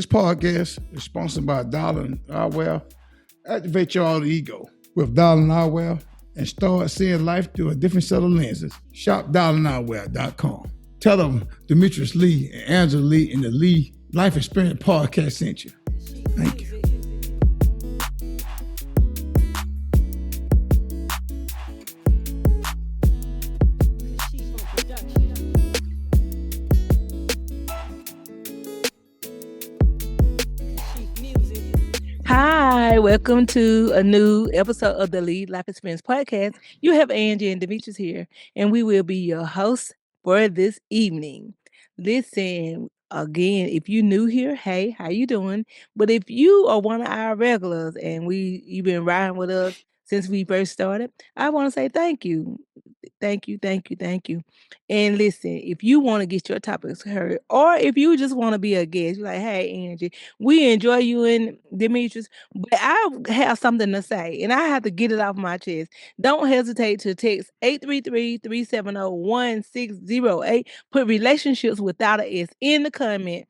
This podcast is sponsored by Darling Eyewear. Activate your alter ego with Darling Eyewear and start seeing life through a different set of lenses. Shop darlingeyewear.com. Tell them Demetrius Lee and Angela Lee in the Lee Life Experience Podcast sent you. Thank you. Hi, welcome to a new episode of the Lead Life Experience Podcast. You have Angie and Demetrius here, and we will be your hosts for this evening. Listen, again, if you're new here, hey, how you doing? But if you are one of our regulars and you've been riding with us since we first started, I want to say thank you. Thank you. And listen, if you want to get your topics heard, or if you just want to be a guest, you're like, hey, Angie, we enjoy you and Demetrius, but I have something to say and I have to get it off my chest. Don't hesitate to text 833-370-1608. Put relationships without an S in the comment,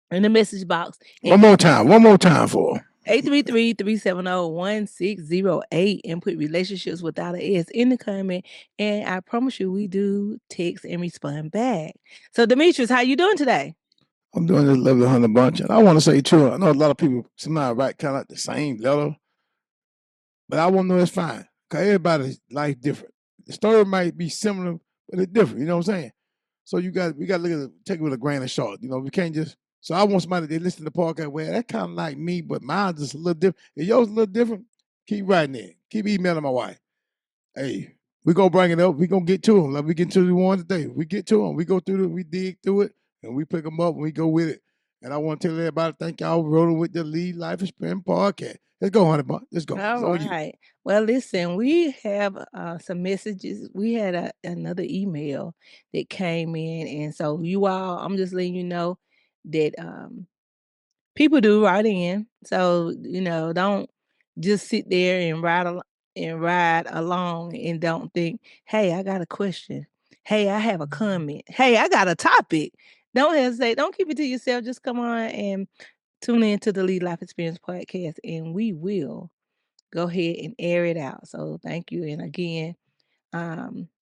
in the message box. One more time for 833-370-1608 and put relationships without an S in the comment. And I promise you, we do text and respond back. So Demetrius, how you doing today? I'm doing this lovely honey bunch, and I want to say too, I know a lot of people sometimes write kind of like the same letter, but I want to know it's fine because everybody's life different. The story might be similar, but it's different. You know what I'm saying? So we got to look at it, take it with a grain of salt. You know, we can't just. So I want somebody to listen to the podcast. Well, that's kind of like me, but mine's just a little different. If yours a little different, keep writing it. Keep emailing my wife. Hey, we gonna bring it up. We gonna get to them. Like we get to the one today. We get to them. We go through it. We dig through it, and we pick them up and we go with it. And I want to tell everybody, thank y'all for rolling with the Lead Life Experience podcast. Let's go, honey bun. Let's go. All right. Well, listen, we have some messages. We had another email that came in, and so you all, I'm just letting you know that people do write in. So don't just sit there and ride along and don't think, hey, I got a question. Hey, I have a comment. Hey, I got a topic. Don't hesitate. Don't keep it to yourself. Just come on and tune in to the Lead Life Experience podcast, and we will go ahead and air it out. So thank you. And again,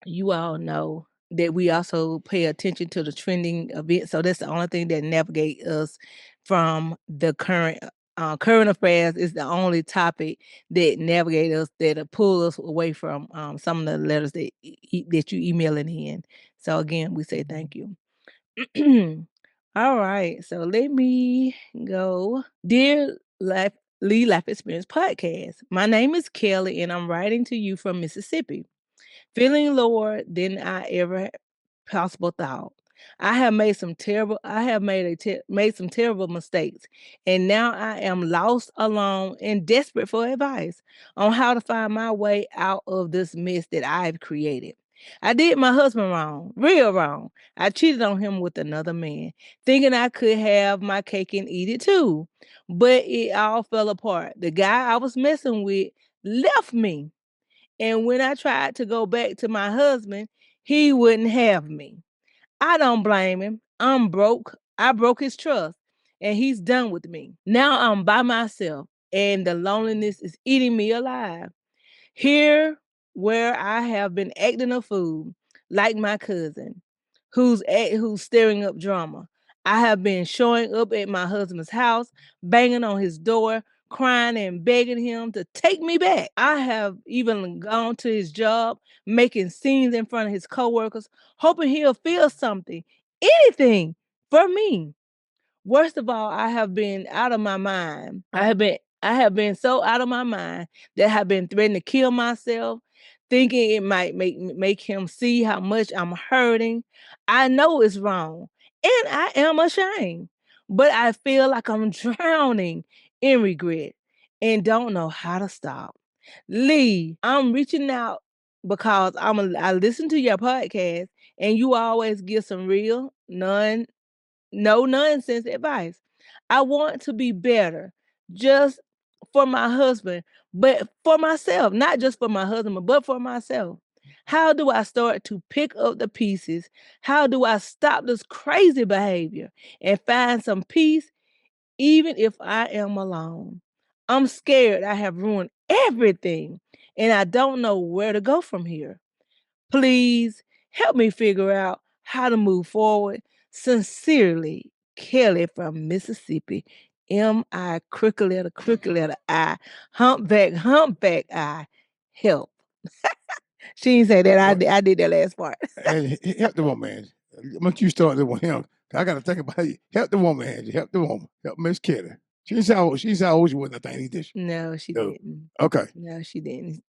you all know that we also pay attention to the trending events. So that's the only thing that navigates us from the current affairs. Is the only topic that navigate us, that pull us away from some of the letters that that you emailing in. So again, we say thank you. All right, so let me go. Dear Lead Life Experience Podcast, my name is Kelly and I'm writing to you from Mississippi. Feeling lower than I ever possible thought. I have made some terrible mistakes, and now I am lost, alone, and desperate for advice on how to find my way out of this mess that I've created. I did my husband wrong, real wrong. I cheated on him with another man, thinking I could have my cake and eat it too. But it all fell apart. The guy I was messing with left me. And when I tried to go back to my husband, he wouldn't have me. I don't blame him. I'm broke. I broke his trust and he's done with me. Now I'm by myself and the loneliness is eating me alive. Here where I have been acting a fool, like my cousin, who's stirring up drama. I have been showing up at my husband's house, banging on his door, crying and begging him to take me back. I have even gone to his job, making scenes in front of his coworkers, hoping he'll feel something, anything for me. Worst of all, I have been out of my mind. I have been so out of my mind that I have been threatening to kill myself, thinking it might make him see how much I'm hurting. I know it's wrong, and I am ashamed, but I feel like I'm drowning in regret and don't know how to stop. Lee, I'm reaching out because I listen to your podcast and you always give some real no nonsense advice. I want to be better just for my husband, but for myself, not just for my husband, but for myself. How do I start to pick up the pieces? How do I stop this crazy behavior and find some peace even if I am alone. I'm scared I have ruined everything and I don't know where to go from here. Please help me figure out how to move forward. Sincerely, Kelly from Mississippi. M.I. crooked letter I, humpback I. Help. She didn't say that. I did that last part. And help the woman, Angie. Once you start with him, I got to think about it. Help the woman, Angie. Help the woman. Help Miss Kelly. She's how old she was. I think did she? No, she didn't. Okay. No, she didn't.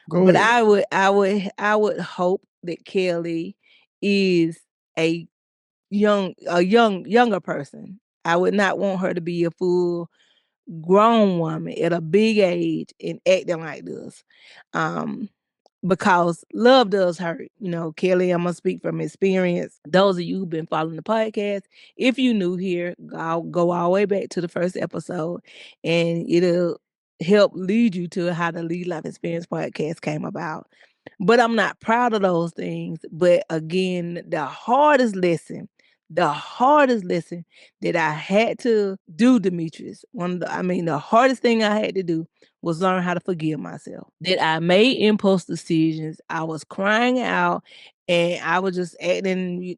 Go But ahead. I would hope that Kelly is a younger person. I would not want her to be a full grown woman at a big age and acting like this. Because love does hurt. You know, Kelly, I'm gonna speak from experience. Those of you who've been following the podcast, if you new here, I'll go all the way back to the first episode and it'll help lead you to how the Lead Life Experience podcast came about. But I'm not proud of those things. But again, the hardest lesson that I had to do, Demetrius, the hardest thing I had to do was learn how to forgive myself. That I made impulse decisions. I was crying out and I was just acting,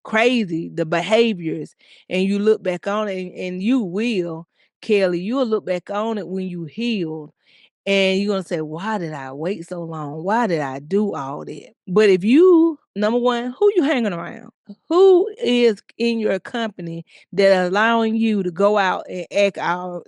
crazy, the behaviors. And you look back on it and you will, Kelly, you'll look back on it when you healed and you're gonna say, why did I wait so long? Why did I do all that? But if you, number one, who you hanging around? Who is in your company that allowing you to go out and act out,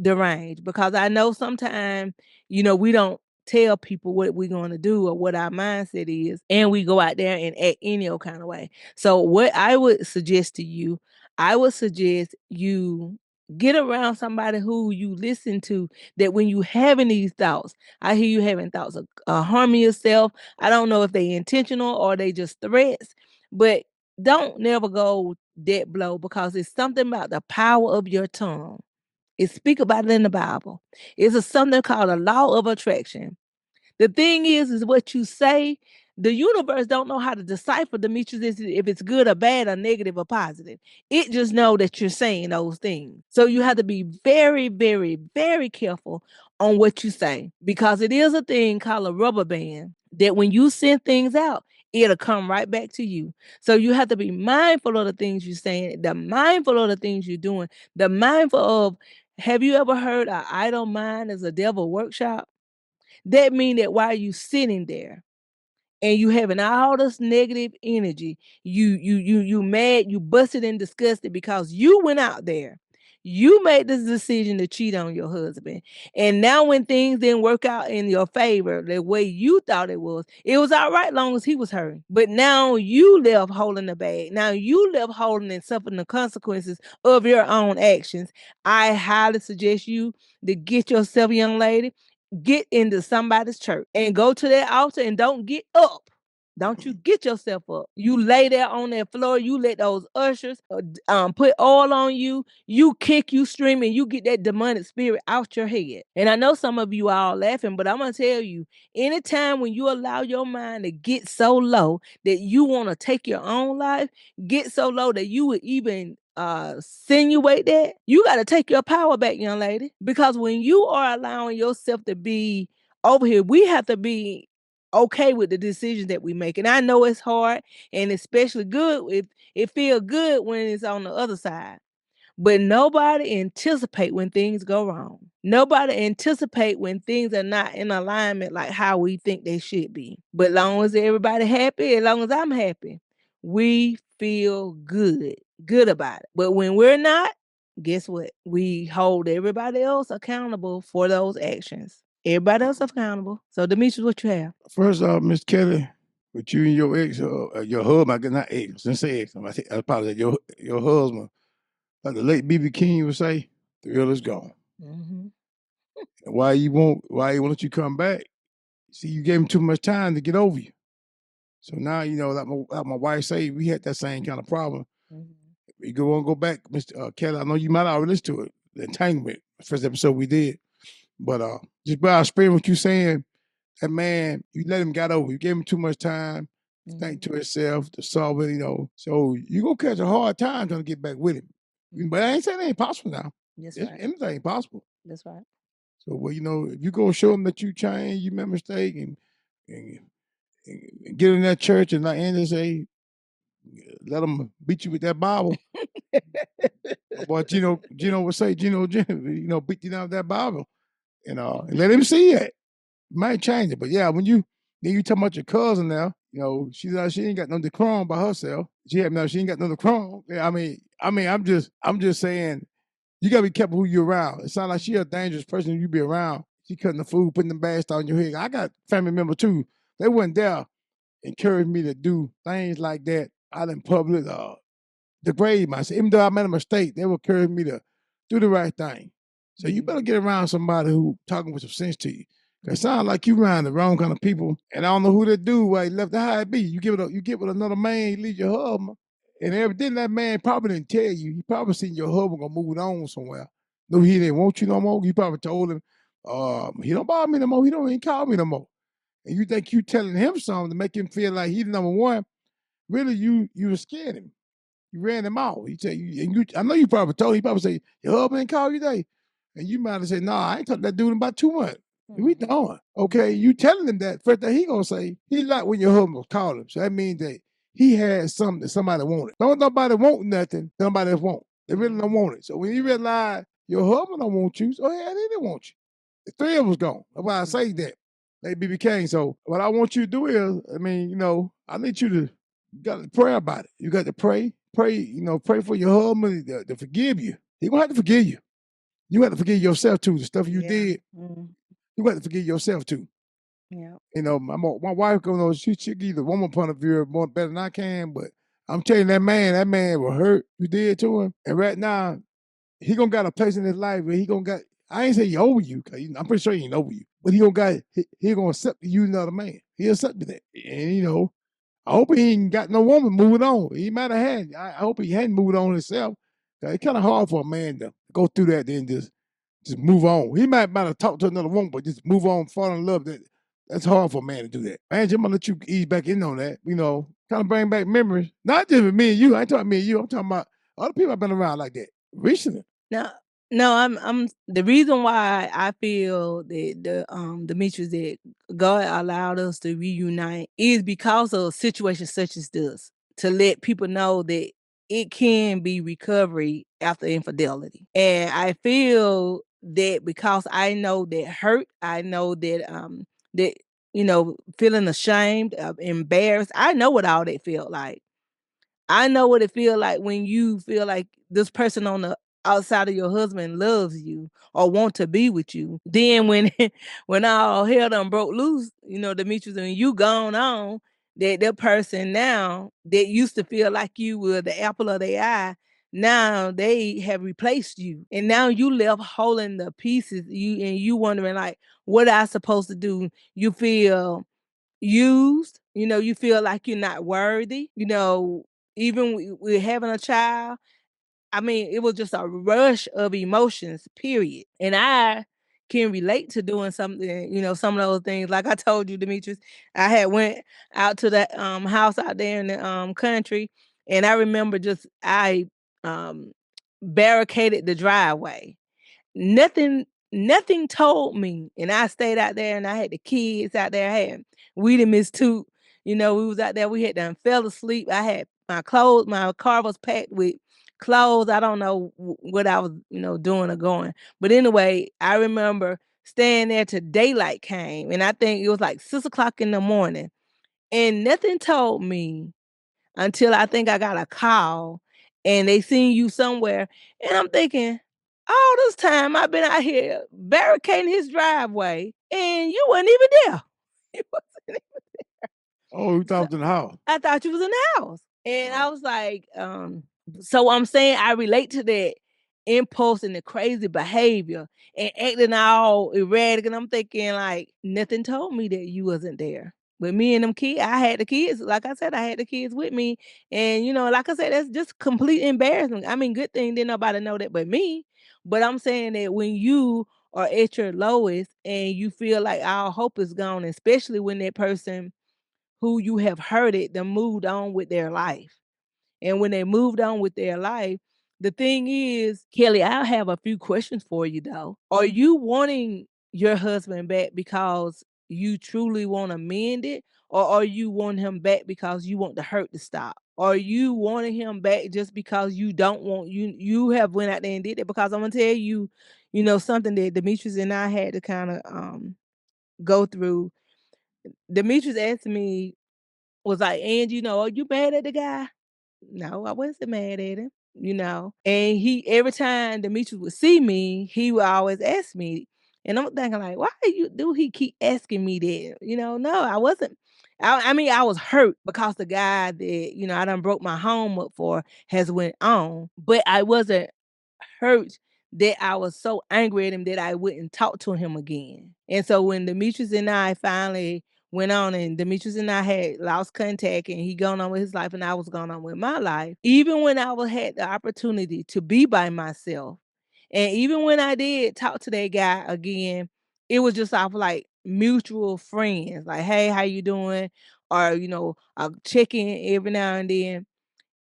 deranged? Because I know sometimes, we don't tell people what we're going to do or what our mindset is, and we go out there and act any old kind of way. So what I would suggest to you, I would suggest you get around somebody who you listen to, that when you having these thoughts, I hear you having thoughts of harming yourself. I don't know if they intentional or they just threats, but don't never go that blow, because it's something about the power of your tongue. It speak about it in the Bible. It's something called a law of attraction. The thing is what you say. The universe don't know how to decipher, Demetrius, if it's good or bad or negative or positive. It just know that you're saying those things. So you have to be very, very, very careful on what you say, because it is a thing called a rubber band that when you send things out, it'll come right back to you. So you have to be mindful of the things you're saying, the mindful of the things you're doing, the mindful of, have you ever heard an idle mind is a devil workshop? That mean that while you sitting there and you having all this negative energy, you mad, you busted and disgusted because you went out there. You made this decision to cheat on your husband. And now when things didn't work out in your favor the way you thought it was all right long as he was hurt. But now you left holding the bag. Now you left holding and suffering the consequences of your own actions. I highly suggest you to get yourself, young lady, get into somebody's church and go to that altar and don't get up. Don't you get yourself up. You lay there on that floor. You let those ushers put oil on you. You kick, you scream, and you get that demonic spirit out your head. And I know some of you are all laughing, but I'm going to tell you, anytime when you allow your mind to get so low that you want to take your own life, get so low that you would even insinuate that, you got to take your power back, young lady. Because when you are allowing yourself to be over here, we have to be okay with the decisions that we make. And I know it's hard, and especially good if it feels good when it's on the other side. But nobody anticipate when things go wrong. Nobody anticipate when things are not in alignment like how we think they should be. But long as everybody happy, as long as I'm happy, we feel good about it. But when we're not, guess what? We hold everybody else accountable for those actions. Everybody else accountable. So Demetrius, what you have? First off, Miss Kelly, with you and your ex, your husband, I guess not ex, since say ex, I apologize, your husband, like the late B.B. King would say, the girl is gone. Mm-hmm. And why he won't you come back? See, you gave him too much time to get over you. So now, like my wife say, we had that same kind of problem. Mm-hmm. You go back, Mr. Kelly, I know you might already listen to it, the entanglement, first episode we did. But just by our spirit, what you saying, that man, you let him get over. You gave him too much time. think to itself to solve it, So you gonna catch a hard time trying to get back with him. But I ain't saying it ain't possible now. That's right. Anything possible. That's right. So well, if you go show them that you changed, you made a mistake, and, and get in that church and like Angela say, let them beat you with that Bible. But Gino would say, Gino, beat you down with that Bible, and let him see it. Might change it, but yeah, when you talking about your cousin now, she ain't got no decorum by herself. She ain't got no decorum. Yeah, I'm just saying, you gotta be careful who you're around. It sounds like she a dangerous person you be around. She cutting the food, putting the bags on your head. I got family members too. They wasn't there, encouraged me to do things like that out in public. Degrade myself. Even though I made a mistake, they would encourage me to do the right thing. So you better get around somebody who talking with some sense to you. It sounds like you around the wrong kind of people, and I don't know who that dude why he left the high be. You get with another man, you leave your husband, and evidently that man probably didn't tell you. He probably seen your husband gonna move on somewhere. No, he didn't want you no more. You probably told him, he don't bother me no more. He don't even call me no more. And you think you telling him something to make him feel like he's number one. Really, you were scared him. You ran him out. He said, I know you probably told him. He probably say, your husband ain't called you today. And you might have said, nah, I ain't talking to that dude in about 2 months. We doing. Okay, you telling him that. First thing he gonna say, he like when your husband was calling him. So that means that he had something that somebody wanted. Don't nobody want nothing, somebody else want. They really don't want it. So when you realize your husband don't want you, so yeah, they didn't want you. The three of us gone. That's why I say that. Like BB King. So what I want you to do is, I need you to got to pray about it. You got to pray, pray for your husband to forgive you. He gonna have to forgive you. You got to forgive yourself too. The stuff you did, you got to forgive yourself too. Yeah. My wife she give you the woman point of view more better than I can, but I'm telling you, that man will hurt you did to him. And right now, he gonna got a place in his life where he gonna got. I ain't say he over you, cause I'm pretty sure he ain't over you, but he gonna accept you another man. He accepted that, and I hope he ain't got no woman moving on. He might have had. I hope he hadn't moved on himself. It's kind of hard for a man to go through that then just move on. He might have talked to another woman, but just move on, fall in love. That's hard for a man to do that. Angela, I'm gonna let you ease back in on that. Kind of bring back memories. Not just with me and you. I ain't talking me and you. I'm talking about other people I've been around like that recently. No, I'm the reason why I feel that Demetrius, that God allowed us to reunite is because of situations such as this, to let people know that it can be recovery after infidelity. And I feel that because I know that hurt, I know that feeling ashamed, embarrassed, I know what all that felt like. I know what it feel like when you feel like this person on the outside of your husband loves you or want to be with you. Then when when all hell done broke loose, Demetrius, and you gone on, that person now that used to feel like you were the apple of their eye, now they have replaced you. And now you left holding the pieces, you wondering like, what I supposed to do? You feel used, you feel like you're not worthy, even with having a child. I mean, it was just a rush of emotions, period. And I can relate to doing something, some of those things. Like I told you, Demetrius, I had went out to that house out there in the country, and I remember just I um barricaded the driveway. Nothing told me, and I stayed out there, and I had the kids out there. I had Weedy Miss Toot. We was out there. We had done fell asleep. I had my clothes. My car was packed with clothes. I don't know what I was, doing or going. But anyway, I remember staying there till daylight came, and I think it was like 6 o'clock in the morning, and nothing told me until I think I got a call and they seen you somewhere. And I'm thinking, all this time I've been out here barricading his driveway and you weren't even there. You wasn't Oh, you thought I was in the house. I thought you was in the house. And I was like, so I'm saying I relate to that impulse and the crazy behavior and acting all erratic. And I'm thinking like nothing told me that you wasn't there. But me and them kids, I had the kids. Like I said, I had the kids with me. And like I said, that's just complete embarrassment. I mean, good thing didn't nobody know that but me. But I'm saying that when you are at your lowest and you feel like all hope is gone, especially when that person who you have hurted them moved on with their life. And when they moved on with their life, the thing is, Kelly, I have a few questions for you though. Are you wanting your husband back because you truly want to mend it? Or are you wanting him back because you want the hurt to stop? Are you wanting him back just because you don't want you have went out there and did it? Because I'm gonna tell you, something that Demetrius and I had to kind of go through. Demetrius asked me, was like, and are you mad at the guy? No, I wasn't mad at him. And he every time Demetrius would see me, he would always ask me. And I'm thinking like, why do he keep asking me that? No, I wasn't. I mean, I was hurt because the guy that, I done broke my home up for has went on, but I wasn't hurt that I was so angry at him that I wouldn't talk to him again. And so when Demetrius and I finally went on and Demetrius and I had lost contact and he gone on with his life and I was going on with my life, even when I was had the opportunity to be by myself, and even when I did talk to that guy again, it was just off like mutual friends, like, hey, how you doing? Or, I'll check in every now and then.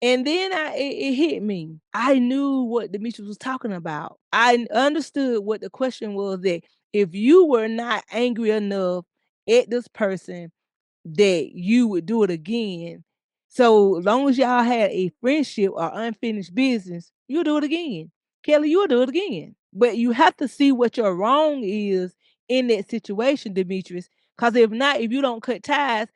And then it hit me. I knew what Demetrius was talking about. I understood what the question was, that if you were not angry enough at this person that you would do it again. So long as y'all had a friendship or unfinished business, you'll do it again. Kelly, you'll do it again. But you have to see what your wrong is in that situation, Demetrius. Because if not, if you don't cut ties,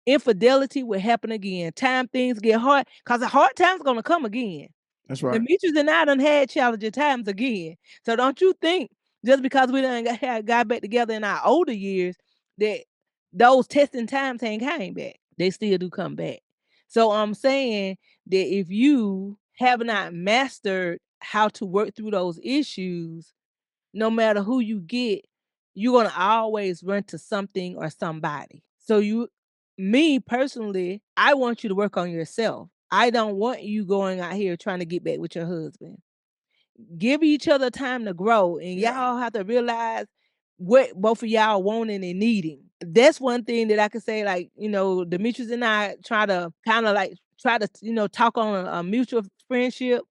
infidelity will happen again. Time things get hard, because the hard time's gonna come again. That's right. Demetrius and I done had challenging times again. So don't you think just because we done got back together in our older years that those testing times ain't came back. They still do come back. So I'm saying that if you have not mastered how to work through those issues, no matter who you get, you're gonna always run to something or somebody. So me personally, I want you to work on yourself. I don't want you going out here trying to get back with your husband. Give each other time to grow, and Yeah. y'all have to realize what both of y'all wanting and needing. That's one thing that I could say, like, Demetrius and I try to kind of like try to, talk on a mutual friendship,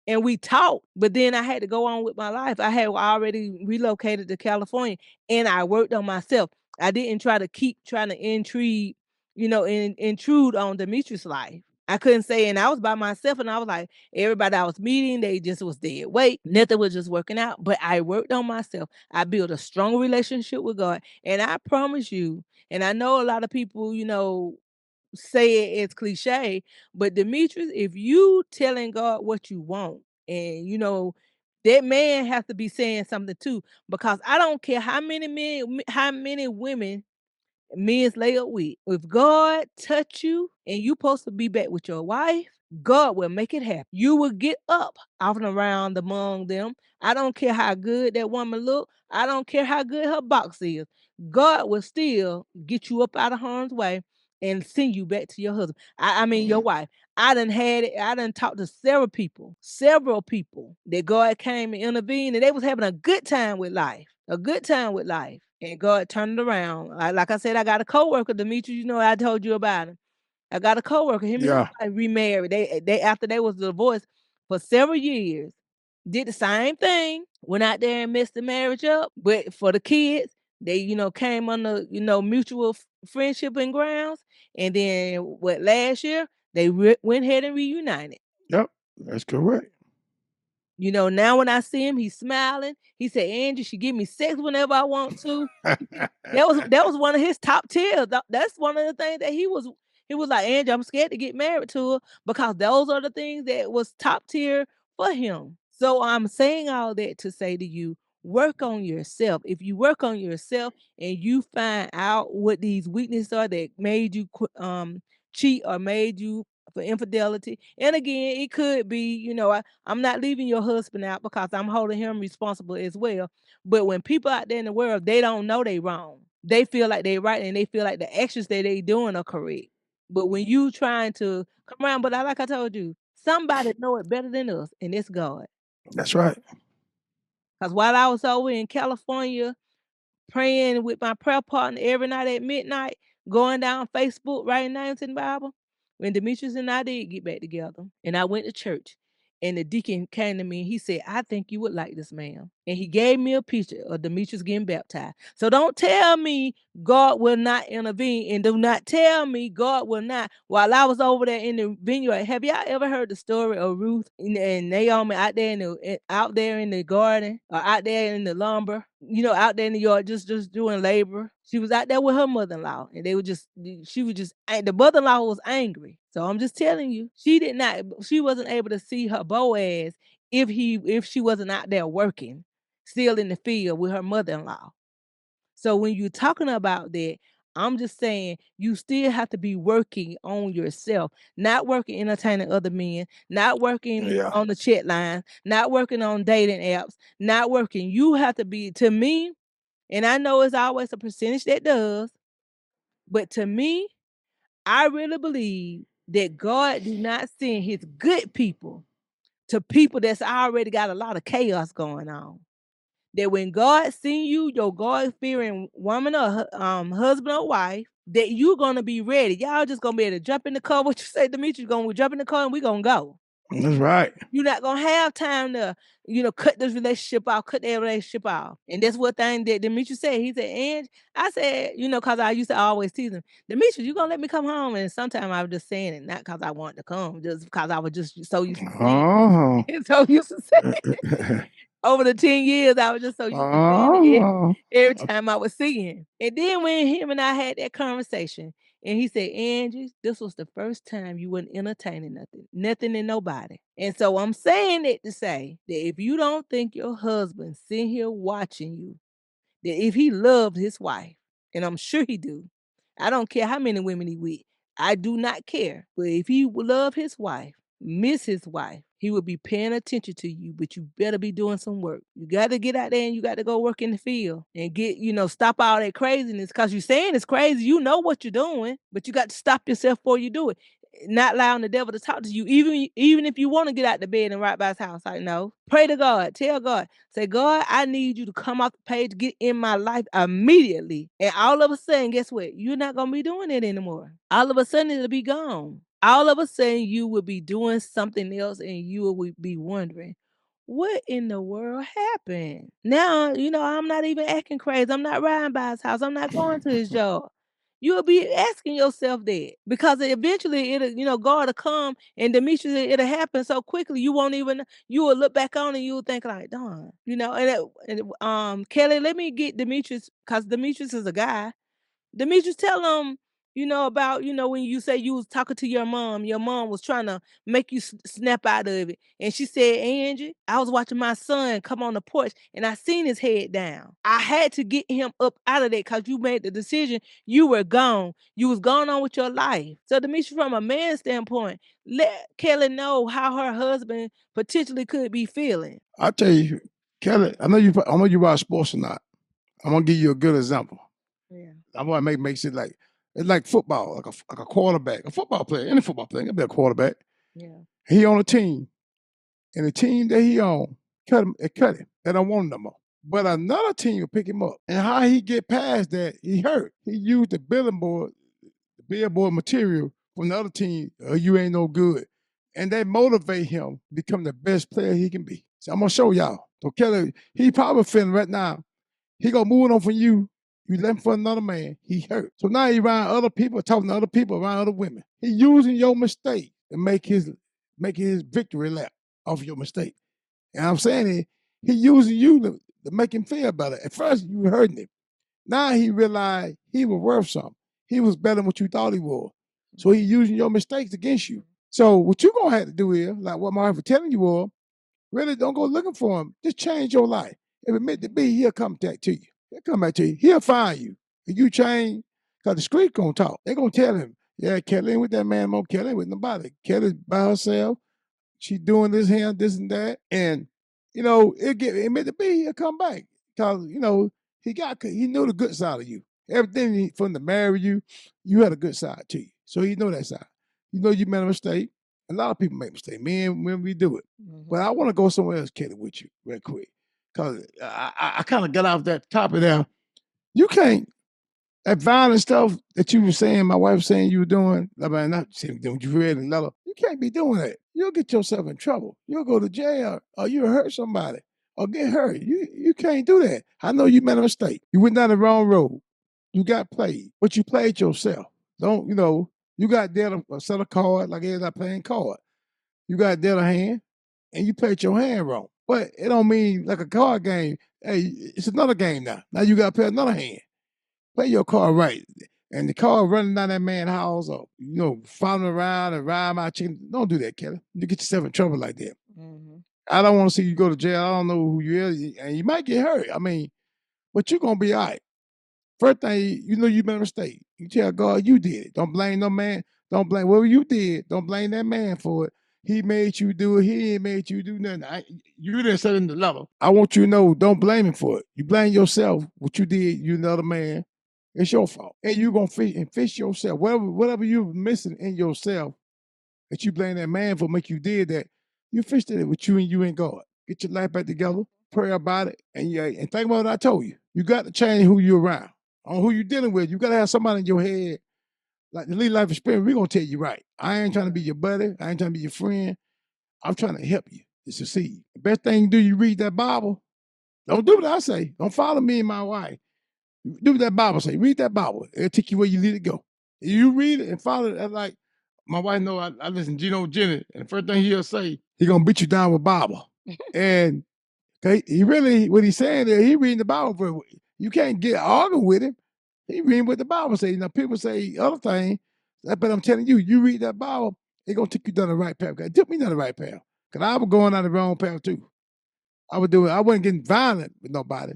and we talked, but then I had to go on with my life. I had already relocated to California and I worked on myself. I didn't try to keep trying to intrude on Demetrius' life. I couldn't say, and I was by myself, and I was like, everybody I was meeting, they just was dead weight. Nothing was just working out. But I worked on myself. I built a strong relationship with God. And I promise you, and I know a lot of people, say it's cliche, but Demetrius, if you telling God what you want, and that man has to be saying something too, because I don't care how many men, how many women men's lay up with. If God touch you and you supposed to be back with your wife, God will make it happen. You will get up off and around among them. I don't care how good that woman look. I don't care how good her box is. God will still get you up out of harm's way and send you back to your husband. I mean your wife. I done had it. I done talked to several people that God came and intervened, and they was having a good time with life, a good time with life. And God turned it around. Like I said, I got a coworker, Demetrius. I told you about him. I got a coworker. Him and his Yeah. wife remarried. They after they was divorced for several years, did the same thing. Went out there and messed the marriage up. But for the kids, they came under mutual friendship and grounds. And then what last year they went ahead and reunited. Yep. That's correct. Now when I see him, he's smiling. He said, Angie, she give me sex whenever I want to. That was one of his top tiers. That's one of the things that he was like, Angie, I'm scared to get married to her, because those are the things that was top tier for him. So I'm saying all that to say to you, work on yourself. If you work on yourself and you find out what these weaknesses are that made you cheat or made you for infidelity. And again, it could be, I'm not leaving your husband out because I'm holding him responsible as well. But when people out there in the world, they don't know they wrong. They feel like they right, and they feel like the actions that they doing are correct. But when you trying to come around, but like I told you, somebody know it better than us, and it's God. That's right. Because while I was over in California praying with my prayer partner every night at midnight, going down Facebook writing names in the Bible. When Demetrius and I did get back together, and I went to church, and the deacon came to me and he said, I think you would like this man. And he gave me a picture of Demetrius getting baptized. So don't tell me God will not intervene, and do not tell me God will not. While I was over there in the vineyard, have y'all ever heard the story of Ruth and Naomi out there in the garden, or out there in the lumber, out there in the yard, just doing labor? She was out there with her mother-in-law, and the mother-in-law was angry. So I'm just telling you, she wasn't able to see her Boaz if she wasn't out there working, still in the field with her mother-in-law. So when you're talking about that, I'm just saying you still have to be working on yourself, not working entertaining other men, not working on the chat line, not working on dating apps, not working. You have to be, to me, and I know it's always a percentage that does, but to me, I really believe that God do not send his good people to people that's already got a lot of chaos going on. That when God send you your God-fearing woman or husband or wife, that you're gonna be ready. Y'all just gonna be able to jump in the car. What you say, Demetrius? Gonna jump in the car and we gonna go. That's right. You're not gonna have time to, cut this relationship off, cut that relationship off. And that's what thing that Demetrius said. He said, and I said, because I used to always tease him, Demetrius, you gonna let me come home? And sometimes I was just saying it, not because I wanted to come, just because I was just so used to saying it. So used to saying it. Over the 10 years, I was just so used to saying it every time I was seeing. And then when him and I had that conversation, and he said, Angie, this was the first time you weren't entertaining nothing and nobody. And so I'm saying it to say that if you don't think your husband sitting here watching you, that if he loved his wife, and I'm sure he do, I don't care how many women he with, I do not care. But if he would love his wife, miss his wife, he would be paying attention to you, but you better be doing some work. You got to get out there and you got to go work in the field and get, stop all that craziness, because you're saying it's crazy. You know what you're doing, but you got to stop yourself before you do it. Not allowing the devil to talk to you, even if you want to get out the bed and right by his house. I know. Pray to God. Tell God. Say, God, I need you to come off the page, get in my life immediately. And all of a sudden, guess what? You're not gonna be doing it anymore. All of a sudden, it'll be gone. All of a sudden, you will be doing something else, and you will be wondering, what in the world happened? Now, I'm not even acting crazy. I'm not riding by his house. I'm not going to his job. You'll be asking yourself that, because eventually God will come, and Demetrius, it'll happen so quickly you won't even, you will look back on and you'll think like, darn, Kelly, let me get Demetrius, because Demetrius is a guy. Demetrius, tell him, about, when you say you was talking to your mom was trying to make you snap out of it. And she said, Angie, I was watching my son come on the porch and I seen his head down. I had to get him up out of there because you made the decision. You were gone. You was going on with your life. So Demetrius, from a man's standpoint, let Kelly know how her husband potentially could be feeling. I tell you, Kelly, I know you watch sports or not. I'm gonna give you a good example. Yeah. I'm gonna make it like it's like football, like a quarterback, a football player, any football player, can be a quarterback. Yeah. He on a team, and the team that he on cut him. They don't want him no more. But another team will pick him up, and how he get past that? He hurt. He used the billboard material from the other team. You ain't no good, and they motivate him to become the best player he can be. So I'm gonna show y'all. So Kelly, he probably feeling right now. He gonna move on from you. You left for another man. He hurt. So now he around other people, talking to other people, around other women. He using your mistake to make his victory lap off your mistake. And I'm saying he using you to make him feel better. At first you were hurting him. Now he realized he was worth something. He was better than what you thought he was. So he using your mistakes against you. So what you gonna have to do is, like what my wife was telling you all, really don't go looking for him. Just change your life. If it meant to be, he'll come back to you. He'll come back to you. He'll find you. If you change, because the street gonna talk. They gonna tell him, yeah, Kelly ain't with that man, Mo. Kelly ain't with nobody. Kelly's by herself. She doing this here, this and that. And, it meant to be, he'll come back. Because, he knew the good side of you. Everything from to marry you, you had a good side to you. So he know that side. You made a mistake. A lot of people make mistakes. Me and when we do it. Mm-hmm. But I want to go somewhere else, Kelly, with you real quick. Because I kind of got off that topic there. You can't, That violent stuff that you were saying, my wife was saying you were doing, I mean, not saying what you read in the letter, you can't be doing that. You'll get yourself in trouble. You'll go to jail or you'll hurt somebody or get hurt. You can't do that. I know you made a mistake. You went down the wrong road. You got played, but you played yourself. Don't, you got dealt a set of cards like everybody playing cards. You got dealt a hand and you played your hand wrong. But it don't mean like a card game. Hey, it's another game now. Now you got to play another hand. Play your card right. And the car running down that man's house or, following around and riding my chicken. Don't do that, Kelly. You get yourself in trouble like that. Mm-hmm. I don't want to see you go to jail. I don't know who you are. And you might get hurt. I mean, but you're going to be all right. First thing, you made a mistake. You tell God you did it. Don't blame no man. Don't blame whatever you did. Don't blame that man for it. He made you do it. He ain't made you do nothing. You didn't set in the level. I want you to know, don't blame him for it. You blame yourself. What you did, you another man. It's your fault. And you're going to fix yourself. Whatever you're missing in yourself that you blame that man for make you did that, you fixed it with you and God. Get your life back together. Pray about it. And think about what I told you. You got to change who you're around. On who you're dealing with. You got to have somebody in your head. Like the Lead Life Experience, we're going to tell you right. I ain't trying to be your buddy. I ain't trying to be your friend. I'm trying to help you to succeed. The best thing you do, you read that Bible. Don't do what I say. Don't follow me and my wife. Do what that Bible say. Read that Bible. It'll take you where you need to go. You read it and follow it. Like my wife know I listen to Gino Jennings, and the first thing he'll say, he gonna beat you down with Bible. And he really, what he's saying there, he reading the Bible. You can't get arguing with him. He reading what the Bible says. Now people say other things, but I'm telling you, you read that Bible, it's gonna take you down the right path. It took me down the right path. Cause I was going down the wrong path too. I wasn't getting violent with nobody,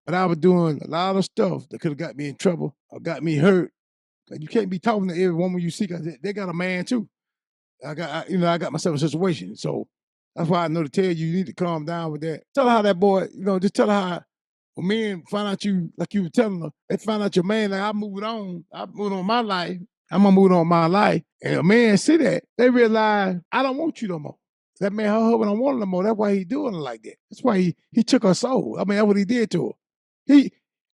but I was doing a lot of stuff that could have got me in trouble or got me hurt. You can't be talking to every woman you see because they got a man too. I got myself in a situation. So that's why I know to tell you, you need to calm down with that. Tell her how that boy, just tell her how when men find out you, like you were telling her, they find out your man, like I moved on my life. I'm gonna move on my life. And a man see that, they realize I don't want you no more. That man, her husband don't want her no more. That's why he doing it like that. That's why he took her soul. I mean, that's what he did to her.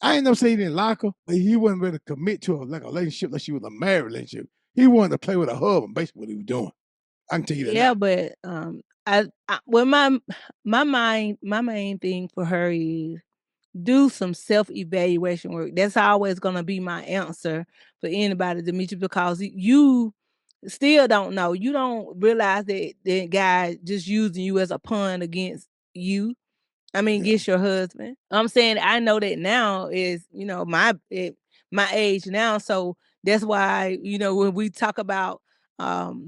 I ain't never say he didn't like her, but he wasn't ready to commit to her like a relationship, like she was a married relationship. He wanted to play with her husband, basically what he was doing. I can tell you that. Yeah, now. but well, my main thing for her is do some self-evaluation work. That's always gonna be my answer for anybody, Demetrius, because you still don't know. You don't realize that that guy just using you as a pawn against you. I mean, Yeah. against your husband. I'm saying I know that now is, my age now. So that's why, when we talk about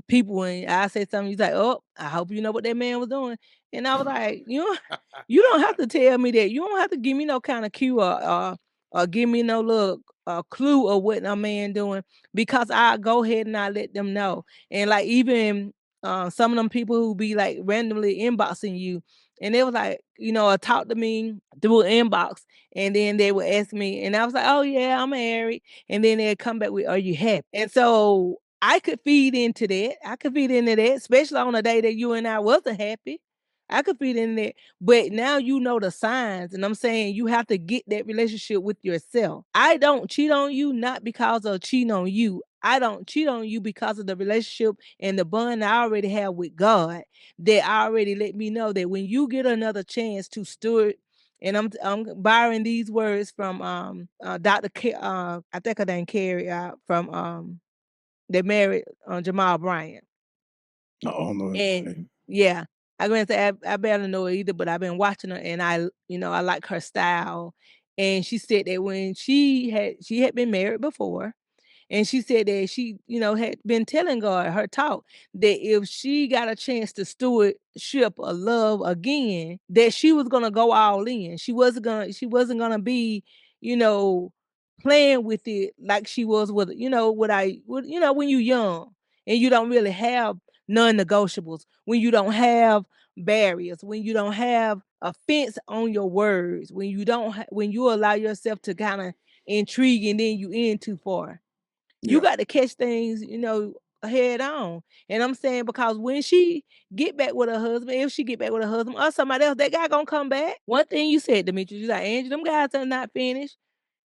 people and I say something, he's like, oh, I hope you know what that man was doing. And I was like, you don't have to tell me that. You don't have to give me no kind of cue or give me no little clue of what a man doing because I go ahead and I let them know. And like even some of them people who be like randomly inboxing you, and they was like, talk to me through an inbox. And then they would ask me, and I was like, oh, yeah, I'm married. And then they'd come back with, are you happy? And so I could feed into that. I could feed into that, especially on a day that you and I wasn't happy. I could feed in there. But now you know the signs. And I'm saying you have to get that relationship with yourself. I don't cheat on you, not because of cheating on you. I don't cheat on you because of the relationship and the bond I already have with God that already let me know that when you get another chance to steward, and I'm borrowing these words from Dr. I think her name Carrie from that married Jamal Bryant. Oh no. And yeah, I'm gonna say I barely know her either, but I've been watching her and I like her style. And she said that when she had been married before, and she said that she, had been telling God her talk that if she got a chance to stewardship a love again, that she was gonna go all in. She wasn't gonna be, you know, playing with it like she was with, when you young and you don't really have non-negotiables, when you don't have barriers, when you don't have a fence on your words, when you don't when you allow yourself to kind of intrigue and then you in too far. You Yeah. got to catch things, head on. And I'm saying because when she get back with her husband, if she get back with her husband or somebody else, that guy gonna come back. One thing you said, Demetrius, you like, Angie, them guys are not finished.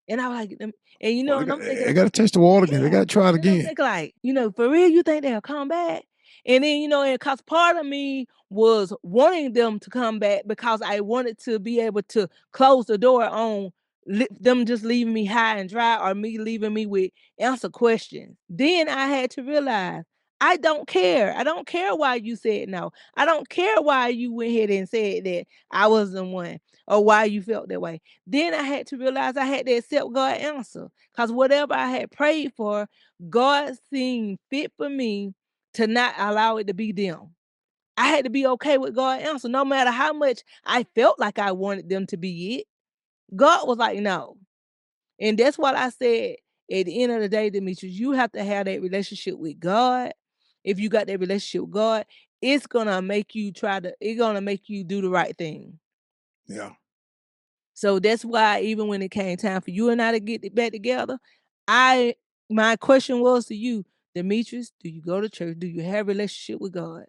And I was like, and you Well, know, and I'm thinking, they got to test the water again. They yeah. got to try it And I'm again. thinking like, for real, you think they'll come back? And then, and cause part of me was wanting them to come back because I wanted to be able to close the door on them just leaving me high and dry or me leaving me with answer questions. Then I had to realize I don't care. I don't care why you said no. I don't care why you went ahead and said that I wasn't the one or why you felt that way. Then I had to realize I had to accept God's answer. Because whatever I had prayed for, God seemed fit for me to not allow it to be them. I had to be okay with God's answer. No matter how much I felt like I wanted them to be it, God was like, no. And that's what I said at the end of the day, Demetrius, you have to have that relationship with God. If you got that relationship with God, it's gonna make you do the right thing. Yeah. So that's why even when it came time for you and I to get it back together, my question was to you, Demetrius, do you go to church? Do you have a relationship with God?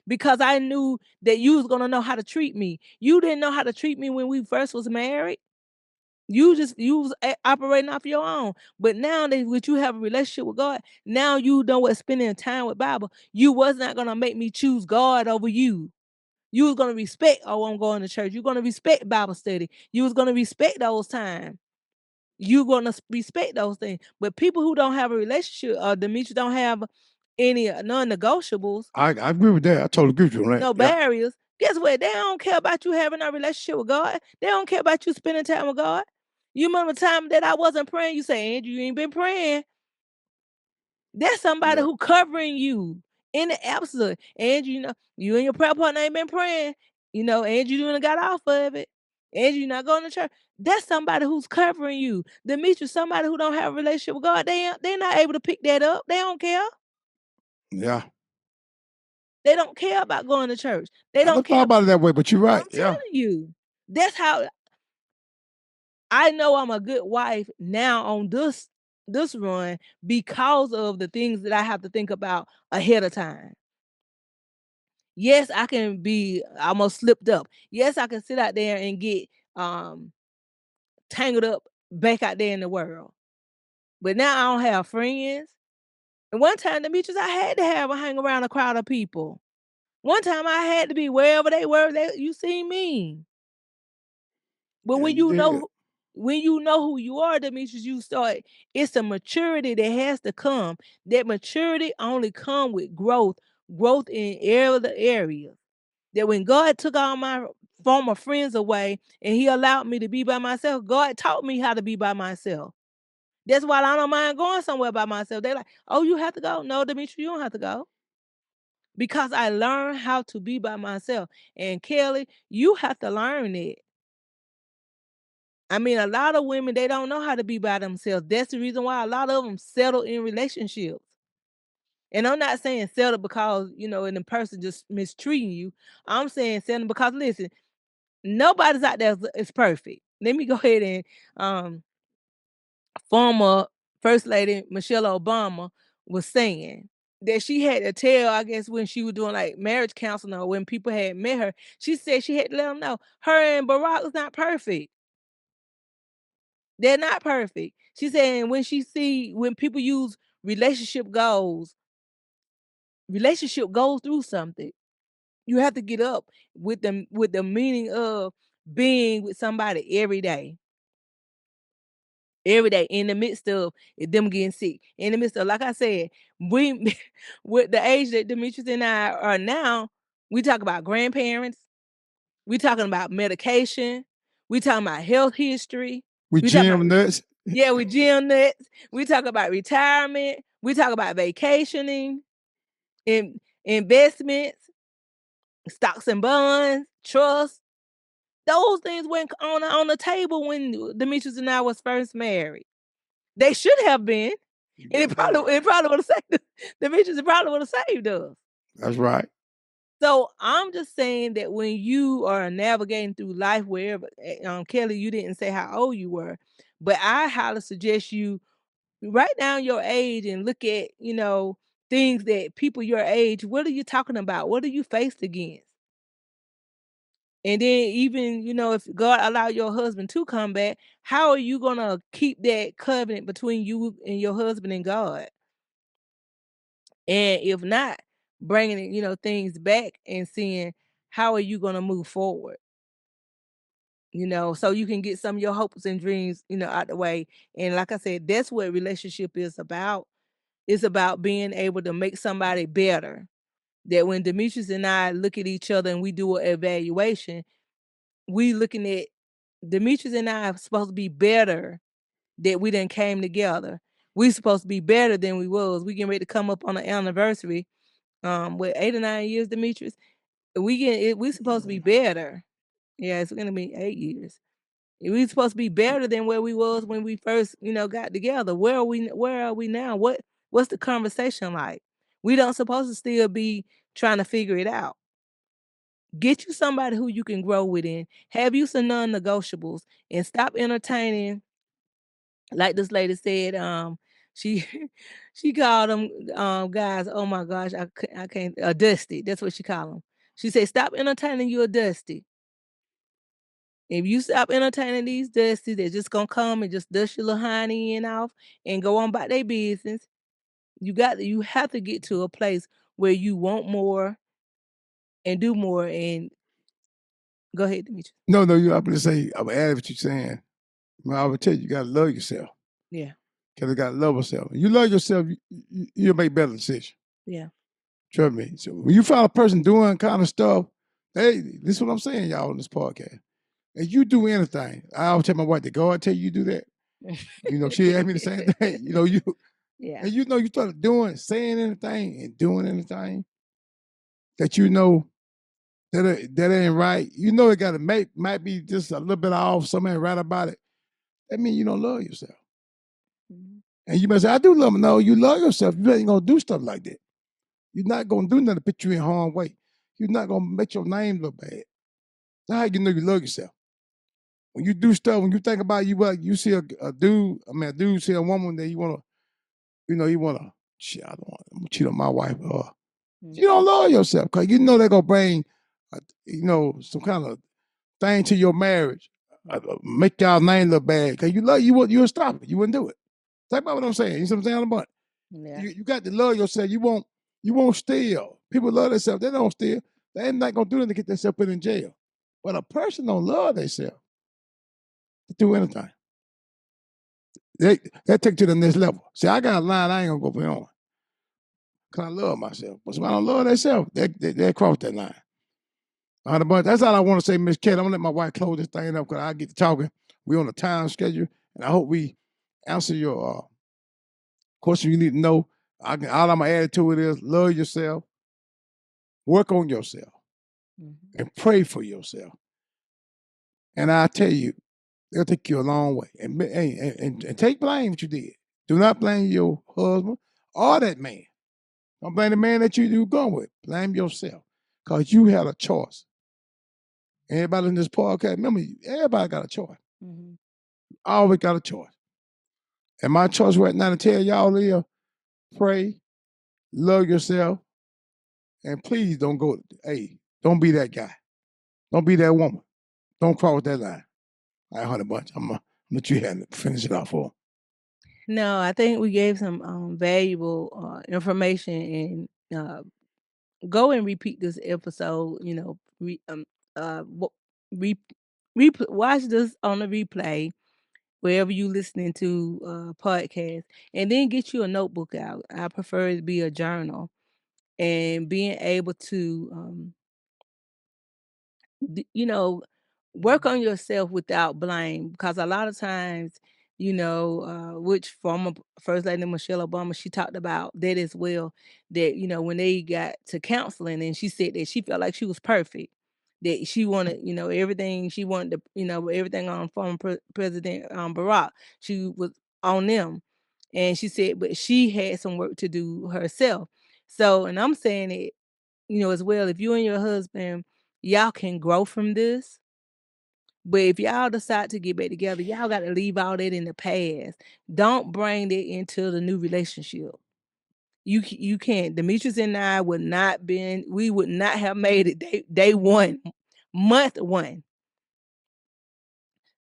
Because I knew that you was gonna know how to treat me. You didn't know how to treat me when we first was married. You was operating off your own. But now that with you have a relationship with God, now you know what spending time with Bible. You was not gonna make me choose God over you. You was gonna respect, oh, I'm going to church. You're gonna respect Bible study. You was gonna respect those times. You're gonna respect those things. But people who don't have a relationship, Demetrius, don't have any non-negotiables, I agree with that. I totally agree with you on that. no Yeah. barriers. Guess what? They don't care about you having a relationship with God. They don't care about you spending time with God. You remember the time that I wasn't praying? You say, Andrew, you ain't been praying. That's somebody Yeah. who covering you in the absence. And you and your prayer partner ain't been praying. And you done got off of it. And you not going to church. That's somebody who's covering you. Demetrius, somebody who don't have a relationship with God, they're not able to pick that up. They don't care. Yeah. They don't care about going to church. They I don't never thought care. about it that way, but you're right. I'm Yeah. telling you. That's how I know I'm a good wife now on this run because of the things that I have to think about ahead of time. Yes, I can be almost slipped up. Yes, I can sit out there and get tangled up back out there in the world. But now I don't have friends. And one time, Demetrius, I had to hang around a crowd of people. One time I had to be wherever they were, you see me. But Yeah, you did. when you know who you are, Demetrius, it's a maturity that has to come. That maturity only come with growth in every other area. That when God took all my former friends away and he allowed me to be by myself, God taught me how to be by myself. That's why I don't mind going somewhere by myself. They're like, oh, you have to go. No, Demetrius, you don't have to go. Because I learned how to be by myself. And Kelly, you have to learn it. I mean, a lot of women, they don't know how to be by themselves. That's the reason why a lot of them settle in relationships. And I'm not saying settle because, and the person just mistreating you. I'm saying settle because, listen, nobody's out there is perfect. Let me go ahead and former First Lady Michelle Obama was saying that she had to tell, I guess, when she was doing like marriage counseling or when people had met her, she said she had to let them know her and Barack was not perfect. They're not perfect. She said when people use relationship goes through something. You have to get up with the meaning of being with somebody every day. Every day in the midst of them getting sick. In the midst of, like I said, we with the age that Demetrius and I are now, we talk about grandparents, we talking about medication, we talking about health history, We we talking about gym nuts. yeah, we gym nuts. We talk about retirement. We talk about vacationing, investments, stocks and bonds, trust. Those things went on the table when Demetrius and I was first married. They should have been, and it probably would have saved Demetrius. It probably would have saved us. That's right. So I'm just saying that when you are navigating through life, wherever, Kelly, you didn't say how old you were, but I highly suggest you write down your age and look at, things that people your age, what are you talking about? What are you faced against? And then even, if God allow your husband to come back, how are you gonna keep that covenant between you and your husband and God? And if not, bringing it, things back and seeing how are you gonna move forward? So you can get some of your hopes and dreams, out the way. And like I said, that's what relationship is about. It's about being able to make somebody better. That when Demetrius and I look at each other and we do an evaluation, we looking at Demetrius and I are supposed to be better that we done came together. We supposed to be better than we was. We getting ready to come up on an anniversary. With 8 or 9 years, Demetrius. We supposed to be better. Yeah, it's gonna be 8 years. We supposed to be better than where we was when we first, got together. Where are we now? What's the conversation like? We don't supposed to still be trying to figure it out. Get you somebody who you can grow within. Have you some non-negotiables and stop entertaining, like this lady said, she she called them guys, oh my gosh, I can't dusty. That's what she called them. She said, stop entertaining you a dusty. If you stop entertaining these dusties, they're just gonna come and just dust your little hiney end off and go on about their business. You have to get to a place where you want more and do more. And go ahead, Demetri. No, you. I'm gonna say. I'm gonna add what you're saying. I would tell you, you gotta love yourself. Yeah. Cause you gotta love yourself. You love yourself, you'll make better decisions. Yeah. Trust me. So when you find a person doing kind of stuff, hey, this is what I'm saying, y'all, on this podcast. If you do anything, I always tell my wife, did God tell you to do that? She asked me the same thing. Yeah. And you start saying anything and doing anything that that ain't right. It gotta might be just a little bit off, something ain't right about it. That means you don't love yourself. Mm-hmm. And you must say, I do love me. No, you love yourself. You ain't gonna do stuff like that. You're not gonna do nothing to put you in harm's way. You're not gonna make your name look bad. That's how you know you love yourself. When you do stuff, when you think about you see a dude, a dude see a woman that you wanna, shit, I don't want to cheat on my wife. You don't love yourself because you know they're gonna bring, some kind of thing to your marriage, make y'all name look bad. Because you'll stop it. You wouldn't do it. Think about what I'm saying. You see what I'm saying about? Yeah. You got to love yourself. You won't steal. People love themselves. They don't steal. They ain't not gonna do nothing to get themselves put in jail. But a person don't love themselves to do anything. They take to the next level. See, I got a line I ain't gonna go beyond. Cause I love myself. But if I don't love themselves, they cross that line. That's all I want to say, Miss Kat. I'm gonna let my wife close this thing up because I get to talking. We're on a time schedule, and I hope we answer your question you need to know. All I'm gonna add to it is love yourself, work on yourself, and pray for yourself. And I tell you, it'll take you a long way. And take blame what you did. Do not blame your husband or that man. Don't blame the man that you going with. Blame yourself because you had a choice. Everybody in this podcast, remember, everybody got a choice. Mm-hmm. Always got a choice. And my choice right now to tell y'all is pray, love yourself, and please don't don't be that guy. Don't be that woman. Don't cross that line. All right, Honey Bunch, I'm going to let you finish it off for 'em. No, I think we gave some valuable information, and go and repeat this episode. Watch this on the replay wherever you listening to podcast, and then get you a notebook out. I prefer it to be a journal, and being able to work on yourself without blame, because a lot of times, which former First Lady Michelle Obama, she talked about that as well, that, when they got to counseling, and she said that she felt like she was perfect, that she wanted, everything, she wanted to, everything on former President Barack, she was on them. And she said, but she had some work to do herself. So, and I'm saying it, as well, if you and your husband, y'all can grow from this. But if y'all decide to get back together, y'all got to leave all that in the past. Don't bring that into the new relationship. You can't. Demetrius and I we would not have made it day one, Month one.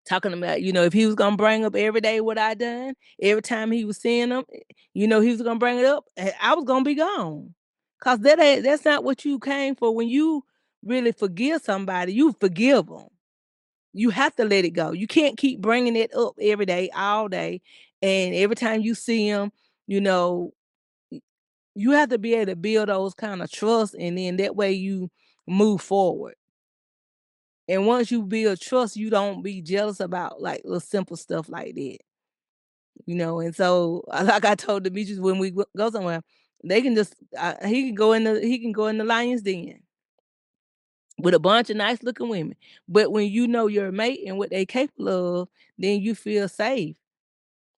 Talking about, if he was gonna bring up every day what I done, every time he was seeing them, he was gonna bring it up, I was gonna be gone. Cause that's not what you came for. When you really forgive somebody, you forgive them. You have to let it go. You can't keep bringing it up every day, all day, and every time you see them, you know, you have to be able to build those kind of trust, and then that way you move forward. And once you build trust, you don't be jealous about like little simple stuff like that. And so like I told Demetrius when we go somewhere, they can just he can go in the lion's den with a bunch of nice looking women. But when you know your mate and what they capable of, then you feel safe.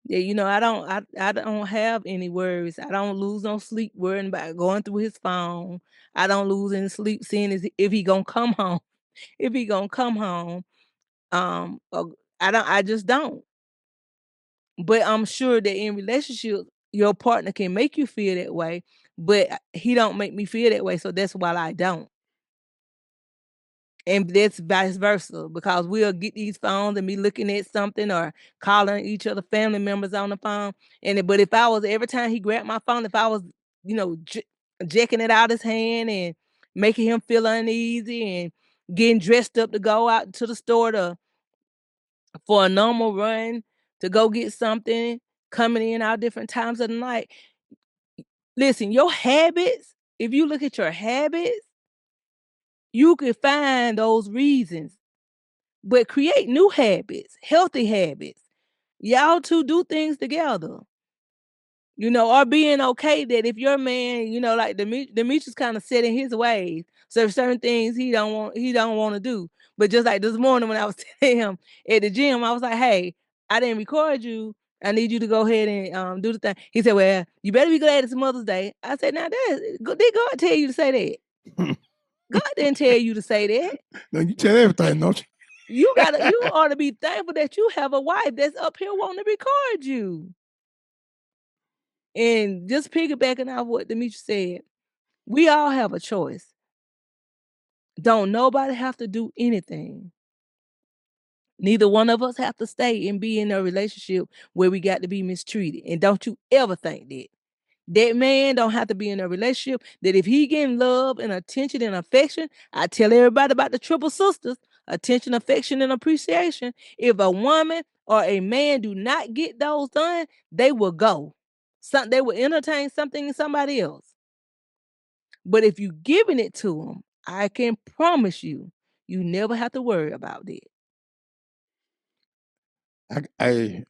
Yeah, I don't have any worries. I don't lose no sleep worrying about going through his phone. I don't lose any sleep seeing if he gonna come home. If he gonna come home. I just don't. But I'm sure that in relationship, your partner can make you feel that way, but he don't make me feel that way, so that's why I don't. And that's vice versa because we'll get these phones and be looking at something or calling each other family members on the phone. But if I was every time he grabbed my phone, if I was, you know, j- jacking it out his hand and making him feel uneasy and getting dressed up to go out to the store for a normal run to go get something, coming in all different times of the night. Listen, your habits, if you look at your habits, you can find those reasons, but create new habits, healthy habits. Y'all two do things together. Or being okay that if your man, like Demetrius kind of set in his ways. So certain things he don't want to do. But just like this morning when I was telling him at the gym, I was like, hey, I didn't record you. I need you to go ahead and do the thing. He said, well, you better be glad it's Mother's Day. I said, now did God tell you to say that? God didn't tell you to say that. No, you tell everything, don't you? You ought to be thankful that you have a wife that's up here wanting to record you. And just piggybacking off what Demetrius said, we all have a choice. Don't nobody have to do anything. Neither one of us have to stay and be in a relationship where we got to be mistreated. And don't you ever think that. That man don't have to be in a relationship that if he getting love and attention and affection, I tell everybody about the triple sisters, attention, affection, and appreciation. If a woman or a man do not get those done, they will go. They will entertain something in somebody else. But if you giving it to them, I can promise you, you never have to worry about that. I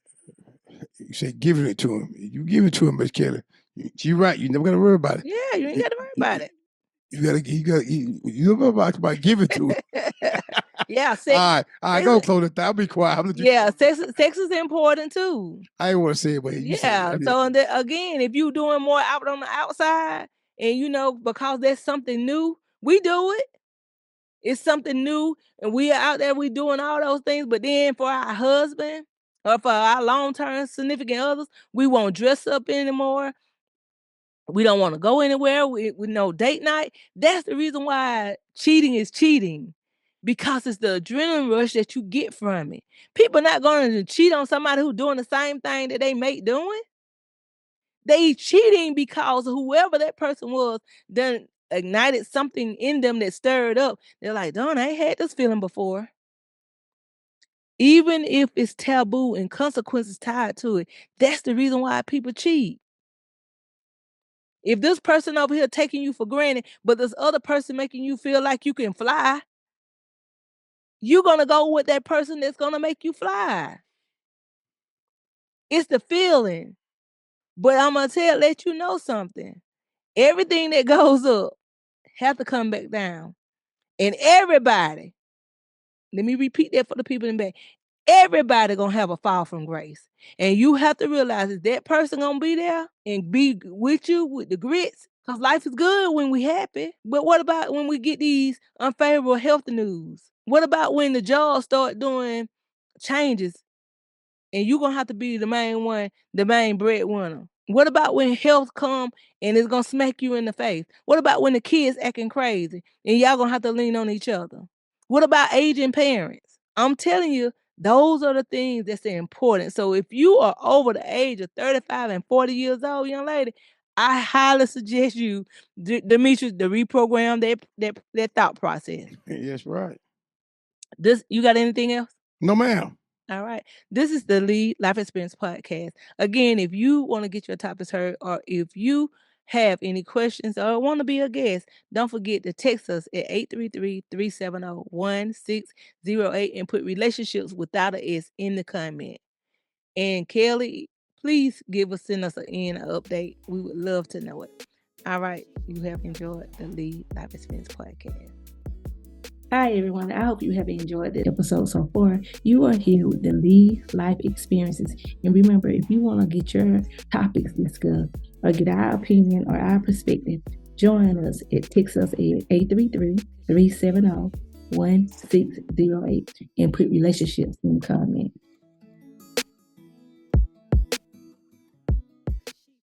you say giving it to him. You give it to him, Miss Kelly. You're right. You never got to worry about it. Yeah, you ain't got to worry about it. You never about give it to him. Yeah, All right, go close it down. I'll be quiet. Yeah, sex is important too. I ain't want to say it, but you Yeah. said it. So again, if you doing more out on the outside, and because that's something new, we do it. It's something new, and we are out there. We doing all those things, but then for our husband or for our long term significant others, we won't dress up anymore. We don't want to go anywhere with no date night. That's the reason why cheating is cheating. Because it's the adrenaline rush that you get from it. People not going to cheat on somebody who's doing the same thing that they mate doing. They cheating because whoever that person was done ignited something in them that stirred up. They're like, darn, I ain't had this feeling before. Even if it's taboo and consequences tied to it, that's the reason why people cheat. If this person over here taking you for granted, but this other person making you feel like you can fly, you're gonna go with that person that's gonna make you fly. It's the feeling. But I'm gonna let you know something. Everything that goes up have to come back down. And everybody, let me repeat that for the people in the back. Everybody gonna have a fall from grace. And you have to realize that person gonna be there and be with you with the grits. Because life is good when we happy. But what about when we get these unfavorable health news? What about when the jobs start doing changes and you gonna have to be the main one, the main breadwinner? What about when health come and it's gonna smack you in the face? What about when the kids acting crazy and y'all gonna have to lean on each other? What about aging parents? I'm telling you, those are the things that's important. So if you are over the age of 35 and 40 years old, young lady, I highly suggest you, Demetrius, to reprogram that thought process. Yes, right. You got anything else? No, ma'am. All right. This is the Lead Life Experience Podcast. Again, if you want to get your topics heard, or if you have any questions or want to be a guest, don't forget to text us at 833-370-1608 and put relationships without an S in the comment. And Kelly, please send us an update. We would love to know it. All right. You have enjoyed the Lead Life Experience Podcast. Hi, everyone. I hope you have enjoyed the episode so far. You are here with the Lead Life Experiences. And remember, if you want to get your topics discussed or get our opinion or our perspective, join us text us at 833-370-1608 and put relationships in the comment.